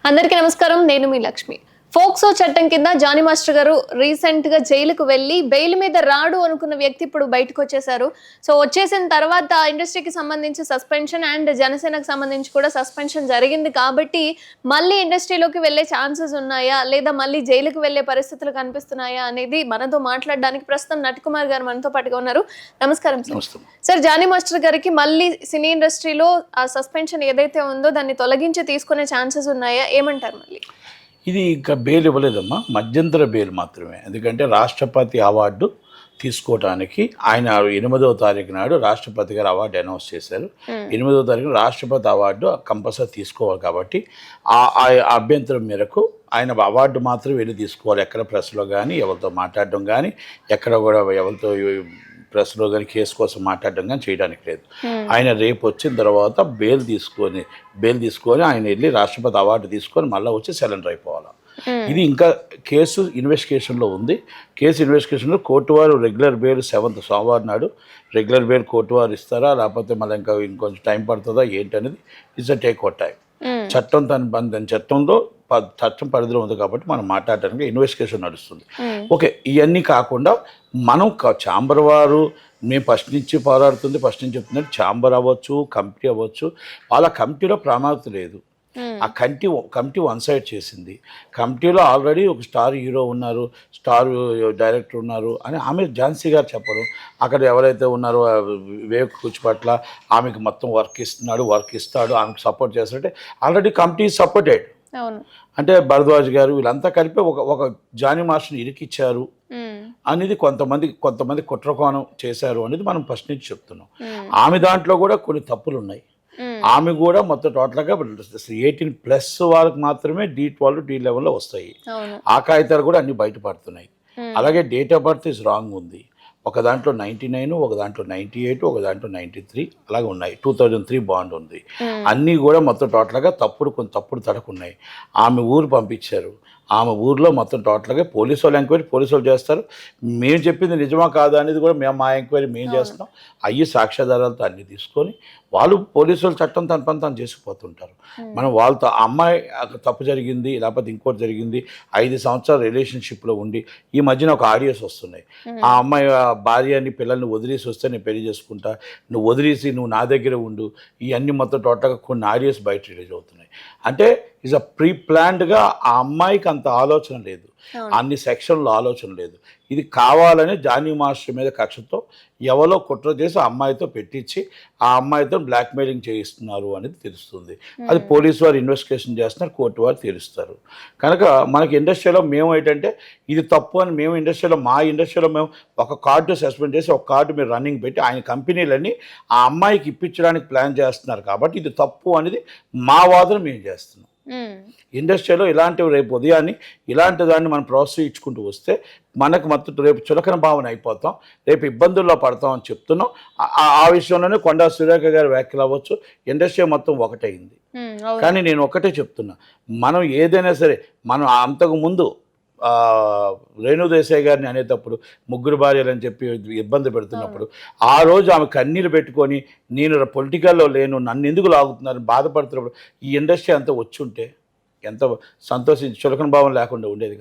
అందరికీ నమస్కారం. నేను మీ లక్ష్మి. ఫోక్సో చట్టం కింద జానీ మాస్టర్ గారు రీసెంట్ గా జైలుకు వెళ్ళి బెయిల్ మీద రాడు అనుకున్న వ్యక్తి ఇప్పుడు బయటకు వచ్చేసారు. సో వచ్చేసిన తర్వాత ఇండస్ట్రీకి సంబంధించి సస్పెన్షన్ అండ్ జనసేనకు సంబంధించి కూడా సస్పెన్షన్ జరిగింది కాబట్టి మళ్ళీ ఇండస్ట్రీలోకి వెళ్ళే ఛాన్సెస్ ఉన్నాయా లేదా మళ్ళీ జైలుకు వెళ్ళే పరిస్థితులు కనిపిస్తున్నాయా అనేది మనతో మాట్లాడడానికి ప్రస్తుతం నటికుమార్ గారు మనతో పాటుగా ఉన్నారు. నమస్కారం సార్. జానీ మాస్టర్ గారికి మళ్ళీ సినీ ఇండస్ట్రీలో ఆ సస్పెన్షన్ ఏదైతే ఉందో దాన్ని తొలగించి తీసుకునే ఛాన్సెస్ ఉన్నాయా? ఏమంటారు? మళ్ళీ ఇది ఇంకా బెయిల్ ఇవ్వలేదమ్మా, మధ్యంతర బెయిల్ మాత్రమే. ఎందుకంటే రాష్ట్రపతి అవార్డు తీసుకోవడానికి ఆయన 8వ తారీఖు నాడు రాష్ట్రపతి గారు అవార్డు అనౌన్స్ చేశారు. 8వ తారీఖు రాష్ట్రపతి అవార్డు కంపల్సరీ తీసుకోవాలి కాబట్టి ఆ అభ్యంతరం మేరకు ఆయన అవార్డు మాత్రం వెళ్ళి తీసుకోవాలి. ఎక్కడ ప్రెస్లో కానీ ఎవరితో మాట్లాడడం కానీ ఎక్కడ కూడా ఎవరితో ప్రెస్లో కానీ కేసు కోసం మాట్లాడడం కానీ చేయడానికి లేదు. ఆయన రేపు వచ్చిన తర్వాత బెయిల్ తీసుకొని ఆయన వెళ్ళి రాష్ట్రపతి అవార్డు తీసుకొని మళ్ళీ వచ్చి సరెండర్ అయిపోవాలి. ఇది ఇంకా కేసు ఇన్వెస్టిగేషన్లో ఉంది. కేసు ఇన్వెస్టిగేషన్లో కోర్టు వారు రెగ్యులర్ బెయిల్ 7th సోమవారం నాడు రెగ్యులర్ బెయిల్ కోర్టు వారు ఇస్తారా లేకపోతే మళ్ళీ ఇంకొంచెం టైం పడుతుందా ఏంటనేది it's a take out time. చట్టం పరిధిలో ఉంది కాబట్టి మనం మాట్లాడడానికి ఇన్వెస్టిగేషన్ నడుస్తుంది. ఓకే, ఇవన్నీ కాకుండా మనం ఛాంబర్ వారు మేము ఫస్ట్ నుంచి చెప్తున్నారు. ఛాంబర్ అవ్వచ్చు, కమిటీ అవ్వచ్చు, వాళ్ళ కమిటీలో ప్రామాణికత లేదు. ఆ కమిటీ వన్ సైడ్ చేసింది. కమిటీలో ఆల్రెడీ ఒక స్టార్ హీరో ఉన్నారు, స్టార్ డైరెక్టర్ ఉన్నారు అని ఆమె ఝాన్సీ గారు చెప్పడం, అక్కడ ఎవరైతే ఉన్నారో వివేక్ కూచిపట్ల ఆమెకు మొత్తం వర్క్ ఇస్తాడు, ఆమెకు సపోర్ట్ చేస్తారంటే ఆల్రెడీ కమిటీ సపోర్టెడ్. అంటే భరద్వాజ్ గారు వీళ్ళంతా కలిపి ఒక జానీ మాస్టర్ని ఇరికిచ్చారు అనేది కొంతమంది కుట్రకోణం చేశారు అనేది మనం ఫస్ట్ నుంచి చెప్తున్నాం. ఆమె దాంట్లో కూడా కొన్ని తప్పులు ఉన్నాయి. ఆమె కూడా మొత్తం టోటల్గా 18+ వాళ్ళకి మాత్రమే D12 D11లో వస్తాయి. ఆ కాగితాలు కూడా అన్ని బయటపడుతున్నాయి. అలాగే date of birth is wrong ఉంది. ఒక దాంట్లో 99, ఒక దాంట్లో 98, ఒక దాంట్లో 93 అలాగే ఉన్నాయి. 2003 బాండ్ ఉంది. అన్నీ కూడా మొత్తం టోటల్గా కొన్ని తప్పుడు తడకున్నాయి. ఆమె ఊరు పంపించారు. ఆమె ఊరిలో మొత్తం టోటల్గా పోలీసు వాళ్ళు చేస్తారు. మేము చెప్పింది నిజమా కాదా అనేది కూడా మా ఎంక్వైరీ మేము చేస్తాం. అయ్యి సాక్ష్యాధారాలతో అన్నీ తీసుకొని వాళ్ళు పోలీసు వాళ్ళు చట్టం తన పని తాను చేసుకుపోతుంటారు. మనం వాళ్ళతో అమ్మాయి తప్పు జరిగింది లేకపోతే ఇంకోటి జరిగింది 5 సంవత్సరాల రిలేషన్షిప్లో ఉండి ఈ మధ్యన ఒక ఆడియోస్ వస్తున్నాయి. ఆ అమ్మాయి భార్యని పిల్లల్ని వదిలేసి వస్తే నేను పెళ్లి చేసుకుంటా, నువ్వు వదిలేసి నువ్వు నా దగ్గర ఉండు, ఇవన్నీ మొత్తం టోటల్గా కొన్ని ఆడియోస్ బయట రిలీజ్ అవుతున్నాయి. అంటే ఈజ్ అ ప్రీ ప్లాన్డ్గా ఆ అమ్మాయికి అంత ఆలోచన లేదు, అన్ని సెక్షన్లో ఆలోచన లేదు. ఇది కావాలని జానీ మాస్టర్ మీద కక్షతో ఎవరో కుట్ర చేసి ఆ అమ్మాయితో పెట్టించి ఆ అమ్మాయితో బ్లాక్మెయిలింగ్ చేయిస్తున్నారు అనేది తెలుస్తుంది. అది పోలీసు వారు ఇన్వెస్టిగేషన్ చేస్తున్నారు, కోర్టు వారు తీరుస్తారు. కనుక మనకి ఇండస్ట్రీలో మేము ఏంటంటే ఇది తప్పు అని మా ఇండస్ట్రీలో మేము ఒక కార్డు సస్పెండ్ చేసి ఒక కార్డు మీరు రన్నింగ్ పెట్టి ఆయన కంపెనీలన్నీ ఆ అమ్మాయికి ఇప్పించడానికి ప్లాన్ చేస్తున్నారు కాబట్టి ఇది తప్పు అనేది మా వాదన మేము చేస్తున్నాం. ఇండస్ట్రీలో ఇలాంటివి రేపు ఉదయాన్ని ఇలాంటి దాన్ని మనం ప్రోత్సహించుకుంటూ వస్తే మనకు మొత్తం రేపు చులకన భావన అయిపోతాం, రేపు ఇబ్బందుల్లో పడతాం అని చెప్తున్నాం. ఆ విషయంలోనే కొండా సురేఖ గారి వ్యాఖ్యలు అవ్వచ్చు, ఇండస్ట్రీ మొత్తం ఒకటైంది. కానీ నేను ఒకటే చెప్తున్నా, మనం ఏదైనా సరే మనం అంతకుముందు రేణుదేశాయ్ గారిని అనేటప్పుడు 3 భార్యలు అని చెప్పి ఇబ్బంది పెడుతున్నప్పుడు ఆ రోజు ఆమె కన్నీళ్ళు పెట్టుకొని నేను పొలిటికల్లో లేను, నన్ను ఎందుకు లాగుతున్నారని బాధపడుతున్నప్పుడు ఈ ఇండస్ట్రీ అంతా వచ్చి ఉంటే ఎంత చులకన భావం లేకుండా ఉండేది.